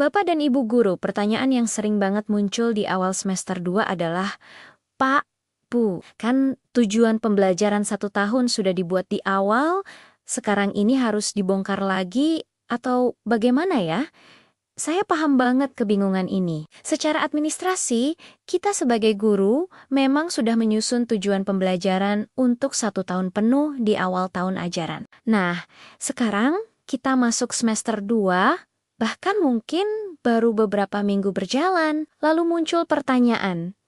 Bapak dan Ibu guru, pertanyaan yang sering banget muncul di awal semester 2 adalah, Pak, Bu, kan tujuan pembelajaran 1 tahun sudah dibuat di awal, sekarang ini harus dibongkar lagi, atau bagaimana ya? Saya paham banget kebingungan ini. Secara administrasi, kita sebagai guru memang sudah menyusun tujuan pembelajaran untuk 1 tahun penuh di awal tahun ajaran. Nah, sekarang kita masuk semester 2, bahkan mungkin baru beberapa minggu berjalan, lalu muncul pertanyaan,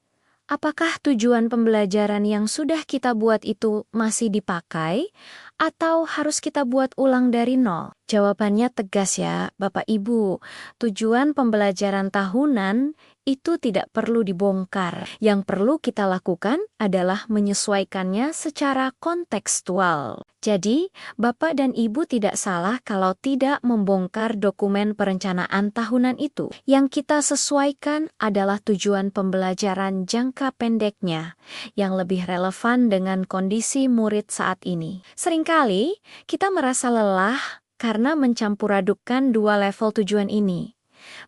apakah tujuan pembelajaran yang sudah kita buat itu masih dipakai, atau harus kita buat ulang dari nol? Jawabannya tegas ya, Bapak Ibu. Tujuan pembelajaran tahunan itu tidak perlu dibongkar. Yang perlu kita lakukan adalah menyesuaikannya secara kontekstual. Jadi, Bapak dan Ibu tidak salah kalau tidak membongkar dokumen perencanaan tahunan itu. Yang kita sesuaikan adalah tujuan pembelajaran jangka pendeknya, yang lebih relevan dengan kondisi murid saat ini. Seringkali, kita merasa lelah karena mencampur adukkan dua level tujuan ini.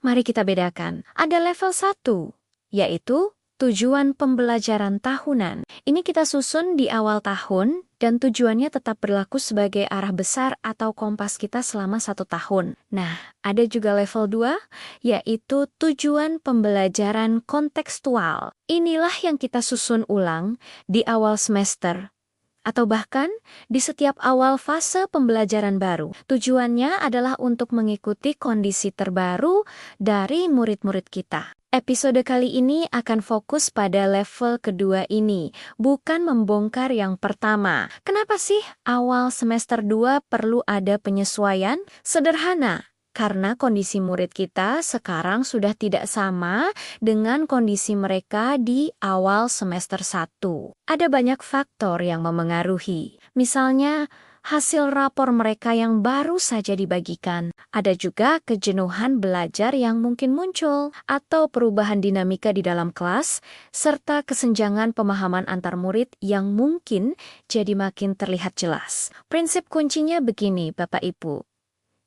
Mari kita bedakan. Ada level 1, yaitu tujuan pembelajaran tahunan. Ini kita susun di awal tahun dan tujuannya tetap berlaku sebagai arah besar atau kompas kita selama 1 tahun. Nah, ada juga level 2, yaitu tujuan pembelajaran kontekstual. Inilah yang kita susun ulang di awal semester, atau bahkan di setiap awal fase pembelajaran baru. Tujuannya adalah untuk mengikuti kondisi terbaru dari murid-murid kita. Episode kali ini akan fokus pada level kedua ini, bukan membongkar yang pertama. Kenapa sih awal semester 2 perlu ada penyesuaian? Sederhana. Karena kondisi murid kita sekarang sudah tidak sama dengan kondisi mereka di awal semester 1. Ada banyak faktor yang memengaruhi. Misalnya, hasil rapor mereka yang baru saja dibagikan. Ada juga kejenuhan belajar yang mungkin muncul, atau perubahan dinamika di dalam kelas, serta kesenjangan pemahaman antar murid yang mungkin jadi makin terlihat jelas. Prinsip kuncinya begini, Bapak Ibu.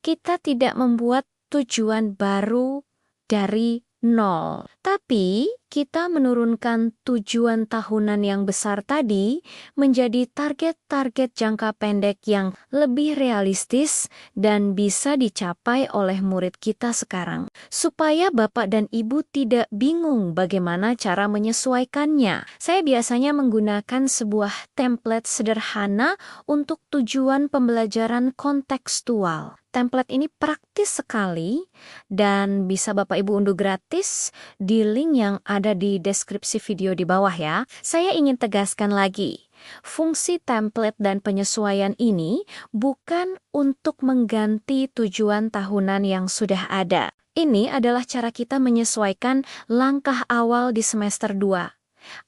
Kita tidak membuat tujuan baru dari nol, tapi kita menurunkan tujuan tahunan yang besar tadi menjadi target-target jangka pendek yang lebih realistis dan bisa dicapai oleh murid kita sekarang. Supaya Bapak dan Ibu tidak bingung bagaimana cara menyesuaikannya. Saya biasanya menggunakan sebuah template sederhana untuk tujuan pembelajaran kontekstual. Template ini praktis sekali dan bisa Bapak Ibu unduh gratis di link yang ada di deskripsi video di bawah ya. Saya ingin tegaskan lagi, fungsi template dan penyesuaian ini bukan untuk mengganti tujuan tahunan yang sudah ada. Ini adalah cara kita menyesuaikan langkah awal di semester 2.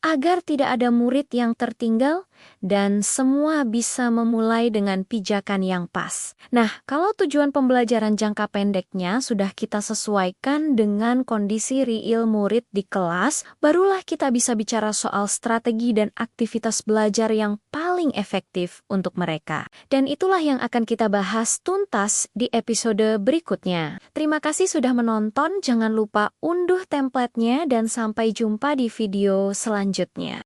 Agar tidak ada murid yang tertinggal dan semua bisa memulai dengan pijakan yang pas. Nah, kalau tujuan pembelajaran jangka pendeknya sudah kita sesuaikan dengan kondisi real murid di kelas, barulah kita bisa bicara soal strategi dan aktivitas belajar yang paling efektif untuk mereka. Dan itulah yang akan kita bahas tuntas di episode berikutnya. Terima kasih sudah menonton, jangan lupa unduh templatenya dan sampai jumpa di video selanjutnya.